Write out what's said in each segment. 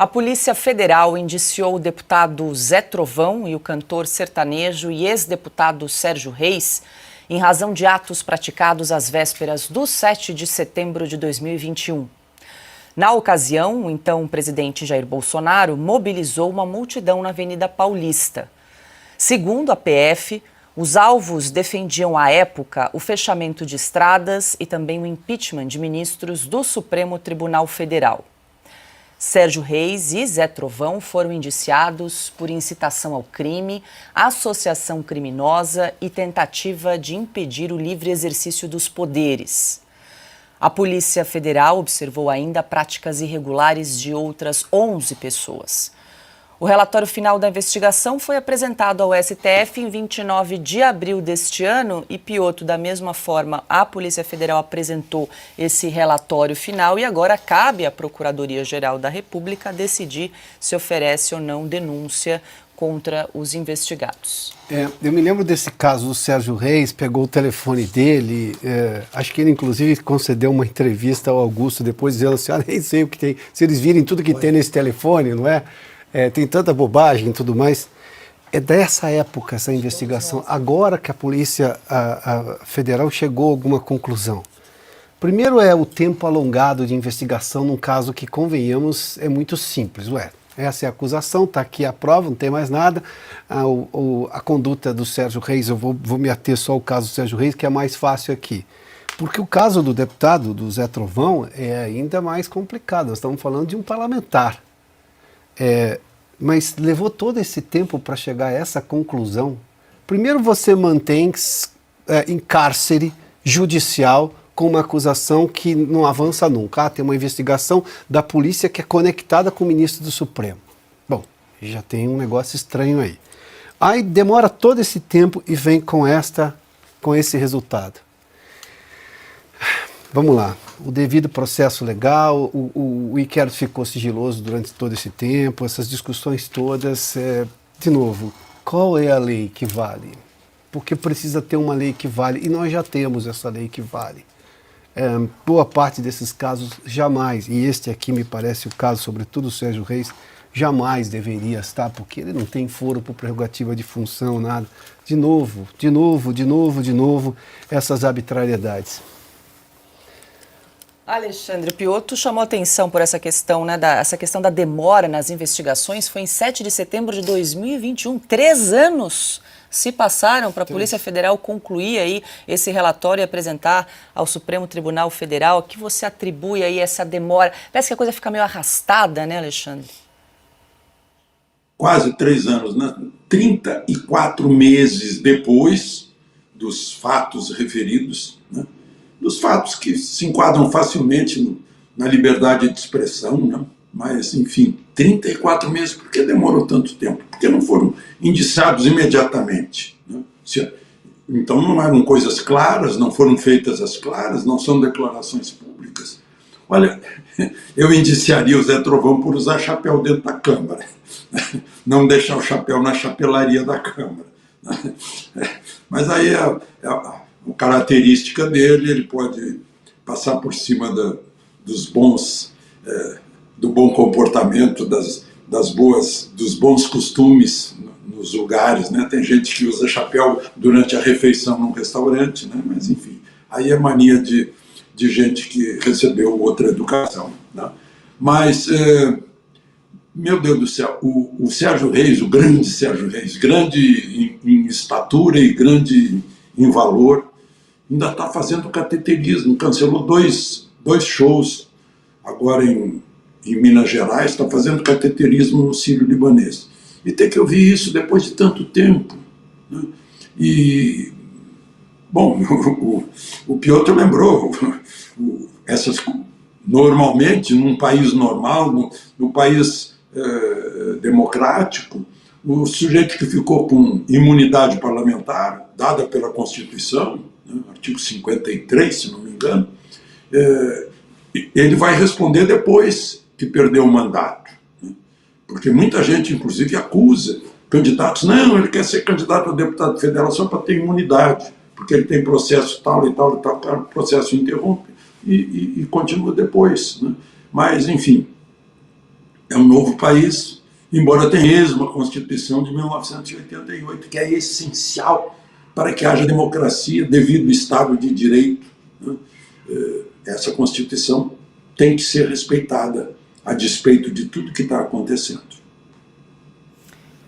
A Polícia Federal indiciou o deputado Zé Trovão e o cantor sertanejo e ex-deputado Sérgio Reis em razão de atos praticados às vésperas do 7 de setembro de 2021. Na ocasião, o então presidente Jair Bolsonaro mobilizou uma multidão na Avenida Paulista. Segundo a PF, os alvos defendiam à época o fechamento de estradas e também o impeachment de ministros do Supremo Tribunal Federal. Sérgio Reis e Zé Trovão foram indiciados por incitação ao crime, associação criminosa e tentativa de impedir o livre exercício dos poderes. A Polícia Federal observou ainda práticas irregulares de outras 11 pessoas. O relatório final da investigação foi apresentado ao STF em 29 de abril deste ano e, Piotto, da mesma forma, a Polícia Federal apresentou esse relatório final e agora cabe à Procuradoria-Geral da República decidir se oferece ou não denúncia contra os investigados. Eu me lembro desse caso do Sérgio Reis, pegou o telefone dele, acho que ele inclusive concedeu uma entrevista ao Augusto depois dizendo assim, nem sei o que tem, se eles virem tudo que tem nesse telefone, não é? Tem tanta bobagem e tudo mais. É dessa época essa investigação, agora que a Polícia Federal chegou a alguma conclusão. Primeiro é o tempo alongado de investigação num caso que, convenhamos, é muito simples. Essa é a acusação, está aqui a prova, não tem mais nada. A conduta do Sérgio Reis, eu vou me ater só ao caso do Sérgio Reis, que é mais fácil aqui. Porque o caso do deputado, do Zé Trovão, é ainda mais complicado. Nós estamos falando de um parlamentar. Mas levou todo esse tempo para chegar a essa conclusão. Primeiro você mantém em cárcere judicial com uma acusação que não avança nunca. Tem uma investigação da polícia que é conectada com o ministro do Supremo. Bom, já tem um negócio estranho aí. Aí demora todo esse tempo e vem com esse resultado. Vamos lá, o devido processo legal, o inquérito ficou sigiloso durante todo esse tempo, essas discussões todas, de novo, qual é a lei que vale? Porque precisa ter uma lei que vale, e nós já temos essa lei que vale. Boa parte desses casos jamais, e este aqui me parece o caso, sobretudo o Sérgio Reis, jamais deveria estar, porque ele não tem foro por prerrogativa de função, nada. De novo, essas arbitrariedades. Alexandre, Piotto chamou atenção por essa questão, né, essa questão da demora nas investigações. Foi em 7 de setembro de 2021, 3 anos se passaram para a Polícia Federal concluir aí esse relatório e apresentar ao Supremo Tribunal Federal. O que você atribui aí essa demora? Parece que a coisa fica meio arrastada, né, Alexandre? Quase 3 anos, né? 34 meses depois dos fatos referidos, né? Dos fatos que se enquadram facilmente na liberdade de expressão, né? Mas, enfim, 34 meses, por que demorou tanto tempo? Porque não foram indiciados imediatamente, né? Então não eram coisas claras, não foram feitas as claras, não são declarações públicas. Olha, eu indiciaria o Zé Trovão por usar chapéu dentro da Câmara, não deixar o chapéu na chapelaria da Câmara. Mas aí a característica dele, ele pode passar por cima dos bons, do bom comportamento, dos bons costumes nos lugares, né? Tem gente que usa chapéu durante a refeição num restaurante, né? Mas enfim, aí é mania de gente que recebeu outra educação, né? Mas, meu Deus do céu, o Sérgio Reis, o grande Sérgio Reis, grande em estatura e grande em valor, ainda está fazendo cateterismo, cancelou dois shows agora em Minas Gerais, está fazendo cateterismo no Sírio-Libanês. E ter que ouvir isso depois de tanto tempo, né? E, bom, o Piotto lembrou, normalmente, num país normal, num país democrático, o sujeito que ficou com imunidade parlamentar, dada pela Constituição, né, artigo 53, se não me engano, ele vai responder depois que perdeu o mandato. Né? Porque muita gente, inclusive, acusa candidatos, não, ele quer ser candidato a deputado federal só para ter imunidade, porque ele tem processo tal e tal, o processo interrompe e continua depois. Né? Mas, enfim, é um novo país, embora tenha mesmo a Constituição de 1988, que é essencial para que haja democracia devido ao Estado de Direito, né? Essa Constituição tem que ser respeitada a despeito de tudo que está acontecendo.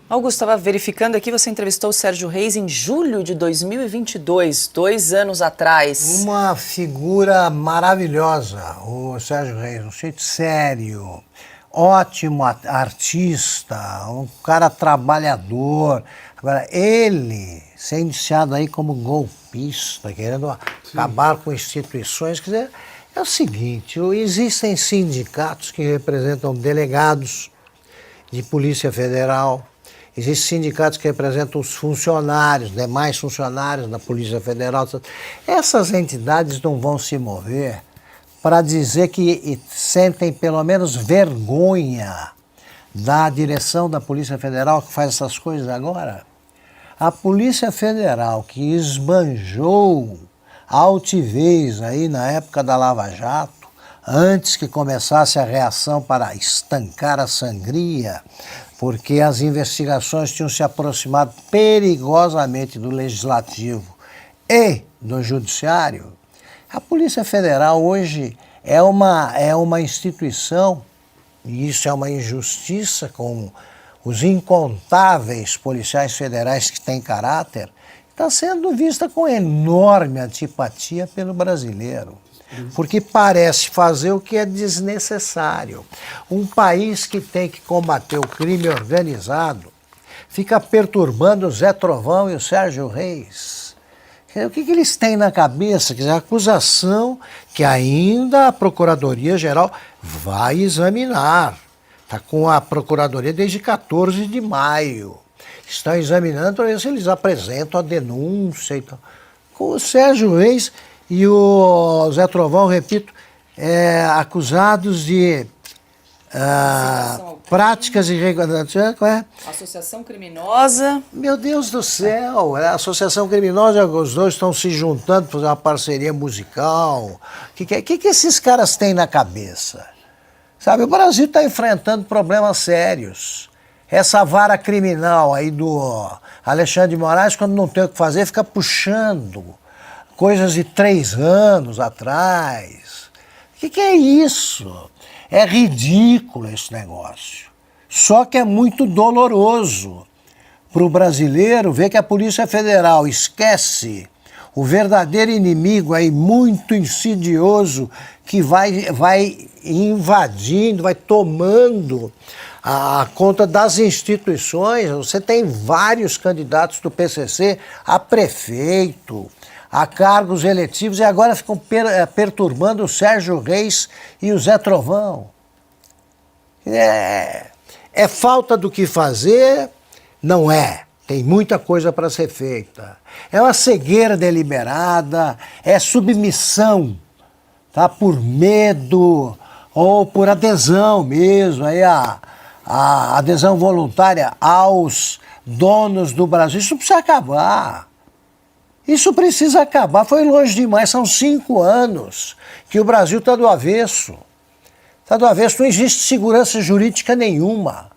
Augusto, estava verificando aqui, você entrevistou o Sérgio Reis em julho de 2022, 2 anos atrás. Uma figura maravilhosa, o Sérgio Reis, um sujeito sério, ótimo artista, um cara trabalhador. Agora, ele ser indiciado aí como golpista, querendo acabar com instituições, quer dizer, é o seguinte, existem sindicatos que representam delegados de Polícia Federal, existem sindicatos que representam os funcionários, demais funcionários da Polícia Federal. Essas entidades não vão se mover para dizer que sentem pelo menos vergonha da direção da Polícia Federal que faz essas coisas agora. A Polícia Federal que esbanjou a altivez aí na época da Lava Jato, antes que começasse a reação para estancar a sangria, porque as investigações tinham se aproximado perigosamente do Legislativo e do Judiciário, a Polícia Federal hoje é uma instituição, e isso é uma injustiça com os incontáveis policiais federais que têm caráter, está sendo vista com enorme antipatia pelo brasileiro. Porque parece fazer o que é desnecessário. Um país que tem que combater o crime organizado fica perturbando o Zé Trovão e o Sérgio Reis. O que eles têm na cabeça? Quer dizer, a acusação que ainda a Procuradoria-Geral vai examinar. Está com a Procuradoria desde 14 de maio. Estão examinando para ver se eles apresentam a denúncia e tal. Com o Sérgio Reis e o Zé Trovão, repito, acusados de práticas irregulares. Associação criminosa. Meu Deus do céu, a associação criminosa, os dois estão se juntando para fazer uma parceria musical. O que esses caras têm na cabeça? Sabe, o Brasil está enfrentando problemas sérios. Essa vara criminal aí do Alexandre de Moraes, quando não tem o que fazer, fica puxando coisas de 3 anos atrás. O que é isso? É ridículo esse negócio. Só que é muito doloroso para o brasileiro ver que a Polícia Federal esquece o verdadeiro inimigo aí muito insidioso que vai invadindo, vai tomando a conta das instituições. Você tem vários candidatos do PCC a prefeito, a cargos eletivos, e agora ficam perturbando o Sérgio Reis e o Zé Trovão. É falta do que fazer? Não é. Tem muita coisa para ser feita. É uma cegueira deliberada, é submissão, tá? Por medo ou por adesão mesmo, aí a adesão voluntária aos donos do Brasil. Isso precisa acabar. Isso precisa acabar. Foi longe demais, são 5 anos que o Brasil está do avesso. Está do avesso, não existe segurança jurídica nenhuma.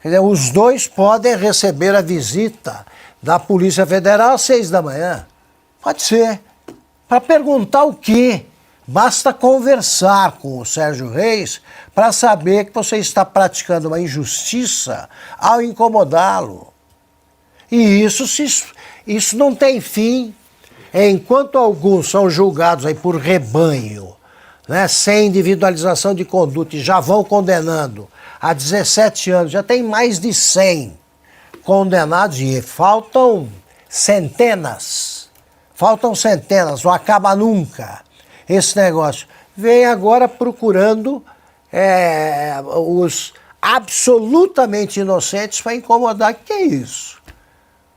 Quer dizer, os dois podem receber a visita da Polícia Federal às 6 da manhã. Pode ser. Para perguntar o quê? Basta conversar com o Sérgio Reis para saber que você está praticando uma injustiça ao incomodá-lo. E isso não tem fim. Enquanto alguns são julgados aí por rebanho, né, sem individualização de conduta, e já vão condenando há 17 anos, já tem mais de 100 condenados e faltam centenas, não acaba nunca esse negócio. Vem agora procurando os absolutamente inocentes para incomodar. Que é isso?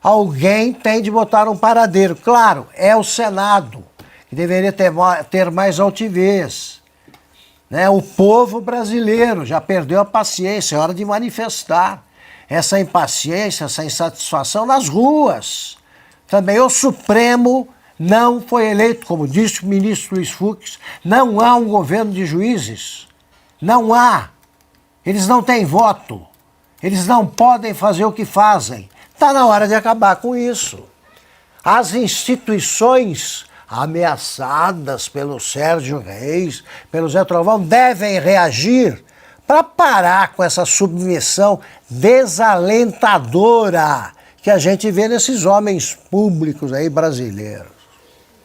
Alguém tem de botar um paradeiro. Claro, é o Senado, que deveria ter mais altivez. Né? O povo brasileiro já perdeu a paciência, é hora de manifestar essa impaciência, essa insatisfação nas ruas. Também o Supremo não foi eleito, como disse o ministro Luiz Fux, não há um governo de juízes. Não há. Eles não têm voto. Eles não podem fazer o que fazem. Está na hora de acabar com isso. As instituições ameaçadas pelo Sérgio Reis, pelo Zé Trovão, devem reagir para parar com essa submissão desalentadora que a gente vê nesses homens públicos aí brasileiros.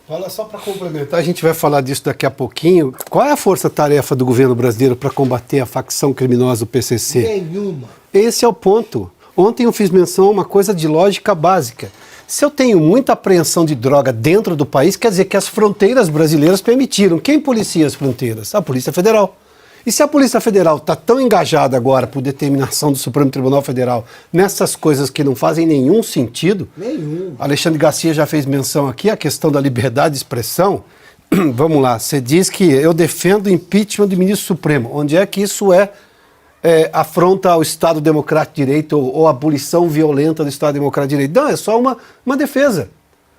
Olha, só para complementar, a gente vai falar disso daqui a pouquinho. Qual é a força-tarefa do governo brasileiro para combater a facção criminosa do PCC? Nenhuma. Esse é o ponto. Ontem eu fiz menção a uma coisa de lógica básica. Se eu tenho muita apreensão de droga dentro do país, quer dizer que as fronteiras brasileiras permitiram. Quem policia as fronteiras? A Polícia Federal. E se a Polícia Federal está tão engajada agora por determinação do Supremo Tribunal Federal nessas coisas que não fazem nenhum sentido, Alexandre Garcia já fez menção aqui, a questão da liberdade de expressão. Vamos lá, você diz que eu defendo o impeachment do ministro Supremo. Onde é que isso afronta ao Estado Democrático de Direito ou a abolição violenta do Estado Democrático de Direito? Não, é só uma defesa.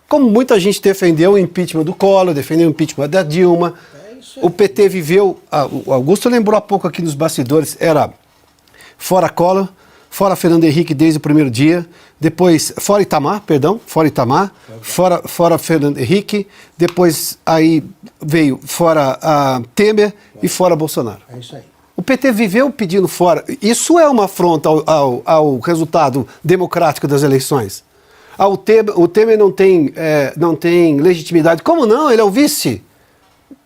Como muita gente defendeu o impeachment do Collor, defendeu o impeachment da Dilma. O PT viveu, o Augusto lembrou há pouco aqui nos bastidores, era fora Collor, fora Fernando Henrique desde o primeiro dia, depois fora Itamar, fora Fernando Henrique, depois aí veio fora Temer e fora Bolsonaro. É isso aí. O PT viveu pedindo fora. Isso é uma afronta ao resultado democrático das eleições. O Temer não tem legitimidade. Como não? Ele é o vice.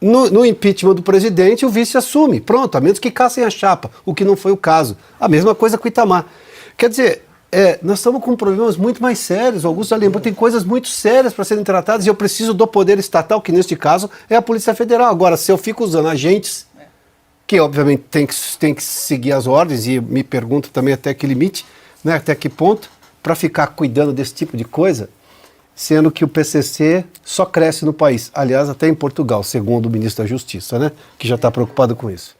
No impeachment do presidente, o vice assume. Pronto, a menos que caçem a chapa, o que não foi o caso. A mesma coisa com o Itamar. Quer dizer, nós estamos com problemas muito mais sérios. O Augusto já lembrou, tem coisas muito sérias para serem tratadas e eu preciso do poder estatal, que neste caso é a Polícia Federal. Agora, se eu fico usando agentes, que obviamente tem que seguir as ordens, e me pergunto também até que limite, né, até que ponto, para ficar cuidando desse tipo de coisa, sendo que o PCC só cresce no país. Aliás, até em Portugal, segundo o ministro da Justiça, né, que já está preocupado com isso.